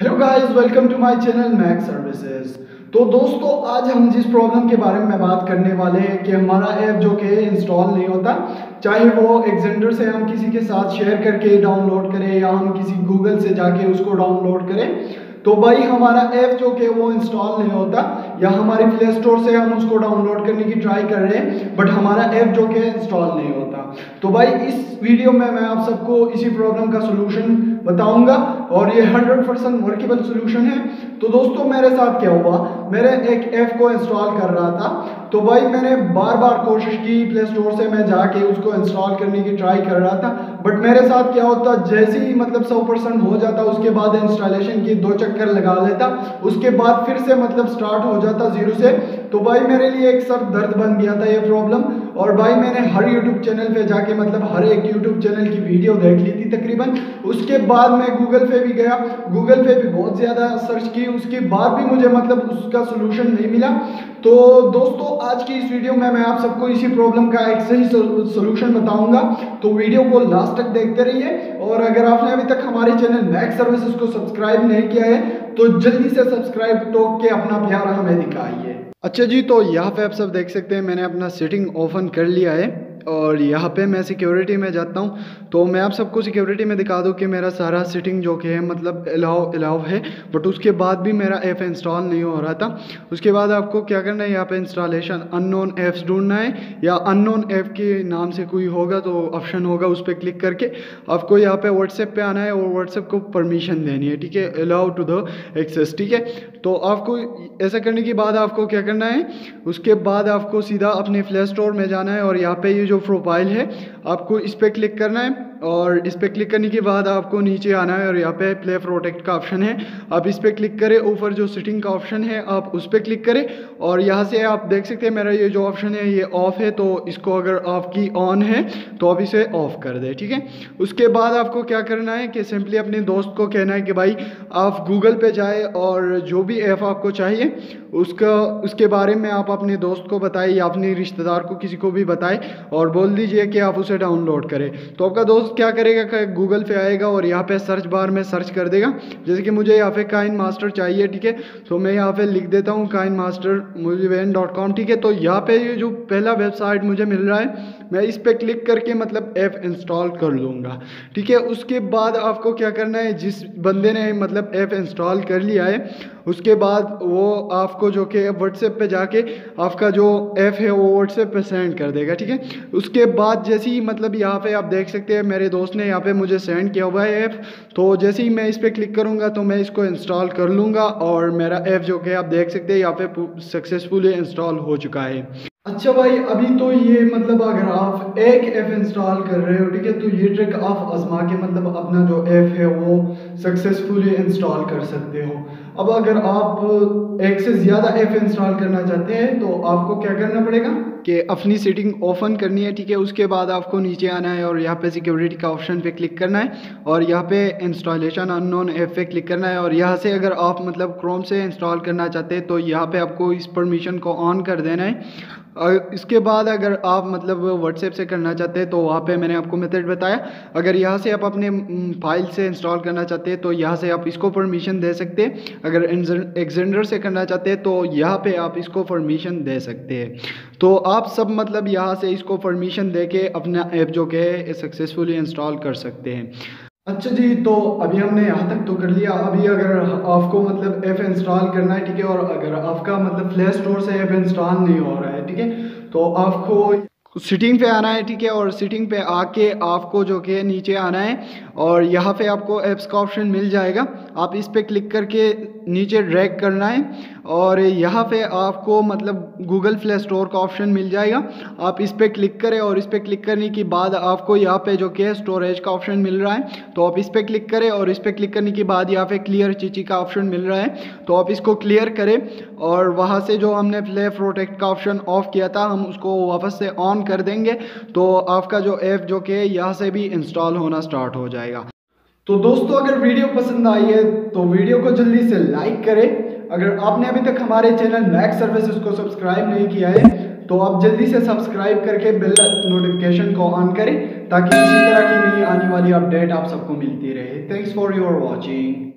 Hello guys, welcome to my channel Mac services. तो दोस्तों, आज हम जिस प्रॉब्लम के बारे में बात करने वाले हैं कि हमारा ऐप जो कि इंस्टॉल नहीं होता, चाहे वो एक्सेंडर से हम किसी के साथ शेयर करके डाउनलोड करें या हम किसी गूगल से जाके उसको डाउनलोड करें, तो भाई हमारा ऐप जो कि वो इंस्टॉल नहीं होता या हमारे प्ले स्टोर से हम उसको डाउनलोड करने की ट्राई कर रहे हैं बट हमारा ऐप जो कि इंस्टॉल नहीं होता। तो भाई इस वीडियो में मैं आप सबको इसी प्रॉब्लम का सोल्यूशन बताऊंगा और ये 100% वर्केबल सोल्यूशन है। तो दोस्तों, मेरे साथ क्या हुआ, मेरे एक ऐप को इंस्टॉल कर रहा था, तो भाई मैंने बार बार कोशिश की, प्ले स्टोर से मैं जाके उसको इंस्टॉल करने की ट्राई कर रहा था, बट मेरे साथ क्या होता, जैसे ही मतलब 100% हो जाता उसके बाद इंस्टॉलेशन की 2 चक्कर लगा लेता, उसके बाद फिर से मतलब स्टार्ट हो जाता जीरो से। तो भाई मेरे लिए एक सर दर्द बन गया था ये प्रॉब्लम। और भाई मैंने हर यूट्यूब चैनल पे जाके मतलब हर एक यूट्यूब चैनल की वीडियो देख ली थी तकरीबन। उसके बाद मैं गूगल पे भी गया, गूगल पे भी बहुत ज़्यादा सर्च की, उसके बाद भी मुझे मतलब उसका सोल्यूशन नहीं मिला। तो दोस्तों, आज की इस वीडियो में मैं आप सबको इसी प्रॉब्लम का एक सही सोल्यूशन बताऊंगा, तो वीडियो को लास्ट तक देखते रहिए। और अगर आपने अभी तक हमारे चैनल मैक सर्विसेज को सब्सक्राइब नहीं किया है तो जल्दी से सब्सक्राइब ठोक के अपना प्यार हमें दिखाइए। अच्छा जी, तो यहाँ पे आप सब देख सकते हैं मैंने अपना सेटिंग ओपन कर लिया है और यहाँ पे मैं सिक्योरिटी में जाता हूँ। तो मैं आप सबको सिक्योरिटी में दिखा दूँ कि मेरा सारा सेटिंग जो कि है मतलब अलाउ है, बट उसके बाद भी मेरा ऐप इंस्टॉल नहीं हो रहा था। उसके बाद आपको क्या करना है, यहाँ पे इंस्टॉलेशन अननोन ऐप्स ढूंढना है या अननोन ऐप के नाम से कोई होगा तो ऑप्शन होगा, उस पर क्लिक करके आपको यहाँ पे व्हाट्सएप पे आना है और व्हाट्सएप को परमिशन देनी है, ठीक है, अलाउ टू द एक्सेस, ठीक है। तो आपको ऐसा करने के बाद आपको क्या करना है, उसके बाद आपको सीधा अपने प्ले स्टोर में जाना है और यहाँ पे ये जो प्रोफाइल है आपको इस पर क्लिक करना है। और इस पर क्लिक करने के बाद आपको नीचे आना है और यहाँ पे प्ले प्रोटेक्ट का ऑप्शन है, आप इस पर क्लिक करें। ऊपर जो सेटिंग का ऑप्शन है आप उस पर क्लिक करें और यहाँ से आप देख सकते हैं मेरा ये जो ऑप्शन है ये ऑफ है, तो इसको अगर आपकी ऑन है तो आप इसे ऑफ कर दें, ठीक है। उसके बाद आपको क्या करना है कि सिंपली अपने दोस्त को कहना है कि भाई आप गूगल पे जाए और जो भी ऐप आपको चाहिए उसके बारे में आप अपने दोस्त को बताएं या अपने रिश्तेदार को किसी को भी बताएं और बोल दीजिए कि आप उसे डाउनलोड करें। तो आपका दोस्त क्या करेगा, गूगल पे आएगा और यहाँ पे सर्च बार में सर्च कर देगा। जैसे कि मुझे यहाँ पे काइन मास्टर चाहिए, ठीक है, तो मैं यहाँ पे लिख देता हूँ काइन मास्टर movievn.com, ठीक है। तो यहाँ पे ये जो पहला वेबसाइट मुझे मिल रहा है मैं इस पर क्लिक करके मतलब ऐप इंस्टॉल कर लूँगा, ठीक है। उसके बाद आपको क्या करना है, जिस बंदे ने मतलब ऐप इंस्टॉल कर लिया है उसके बाद वो आपको जो कि व्हाट्सएप पे जाके आपका जो ऐप है वो व्हाट्सएप पे सेंड कर देगा, ठीक है। उसके बाद जैसे ही मतलब यहाँ पे आप देख सकते हैं मेरे दोस्त ने यहाँ पे मुझे सेंड किया हुआ है ऐप, तो जैसे ही मैं इस पर क्लिक करूँगा तो मैं इसको इंस्टॉल कर लूँगा और मेरा ऐप जो कि आप देख सकते हैं यहाँ पे सक्सेसफुली इंस्टॉल हो चुका है। अच्छा भाई, अभी तो ये मतलब अगर आप एक ऐप इंस्टॉल कर रहे हो, ठीक है, तो ये ट्रिक आप आजमा के मतलब अपना जो ऐप है वो सक्सेसफुली इंस्टॉल कर सकते हो। अब अगर आप एक से ज़्यादा ऐप इंस्टॉल करना चाहते हैं तो आपको क्या करना पड़ेगा कि अपनी सेटिंग ओपन करनी है, ठीक है। उसके बाद आपको नीचे आना है और यहाँ पे सिक्योरिटी का ऑप्शन पे क्लिक करना है और यहाँ पे इंस्टॉलेशन अननोन ऐप पे क्लिक करना है और यहाँ से अगर आप मतलब क्रोम से इंस्टॉल करना चाहते हैं तो यहाँ पे आपको इस परमिशन को ऑन कर देना है। और इसके बाद अगर आप मतलब व्हाट्सएप से करना चाहते हैं तो वहाँ पे मैंने आपको मेथड बताया। अगर यहाँ से आप अपने फाइल से इंस्टॉल करना चाहते हैं तो यहाँ से आप इसको परमिशन दे सकते हैं। अगर एक्सेंडर से करना चाहते हैं तो यहाँ पे आप इसको परमिशन दे सकते हैं। तो आप सब मतलब यहाँ से इसको परमिशन दे के अपना ऐप जो कि है सक्सेसफुली इंस्टॉल कर सकते हैं। अच्छा जी, तो अभी हमने यहाँ तक तो कर लिया। अभी अगर आपको मतलब ऐप इंस्टॉल करना है, ठीक है, और अगर आपका मतलब प्ले स्टोर से ऐप इंस्टॉल नहीं हो रहा है, ठीक है, तो आपको सेटिंग पे आना है, ठीक है, और सेटिंग पे आके आपको जो कि नीचे आना है और यहाँ पे आपको ऐप्स का ऑप्शन मिल जाएगा। आप इस पे क्लिक करके नीचे ड्रैग करना है और यहाँ पे आपको मतलब गूगल प्ले स्टोर का ऑप्शन मिल जाएगा। आप इस पे क्लिक करें और इस पे क्लिक करने के बाद आपको यहाँ पे जो कि है स्टोरेज का ऑप्शन मिल रहा है, तो आप इस पे क्लिक करें और इस पे क्लिक करने के बाद यहाँ पे क्लियर चीची का ऑप्शन मिल रहा है, तो आप इसको क्लियर करें और वहाँ से जो हमने प्ले प्रोटेक्ट का ऑप्शन ऑफ किया था हम उसको वापस से ऑन कर देंगे, तो आपका जो ऐप जो कि यहाँ से भी इंस्टॉल होना स्टार्ट हो जाएगा। तो दोस्तों, अगर वीडियो पसंद आई है तो वीडियो को जल्दी से लाइक करें। अगर आपने अभी तक हमारे चैनल मैक सर्विसेज को सब्सक्राइब नहीं किया है तो आप जल्दी से सब्सक्राइब करके बेल नोटिफिकेशन को ऑन करें ताकि इसी तरह की नई आने वाली अपडेट आप सबको मिलती रहे। Thanks for your watching.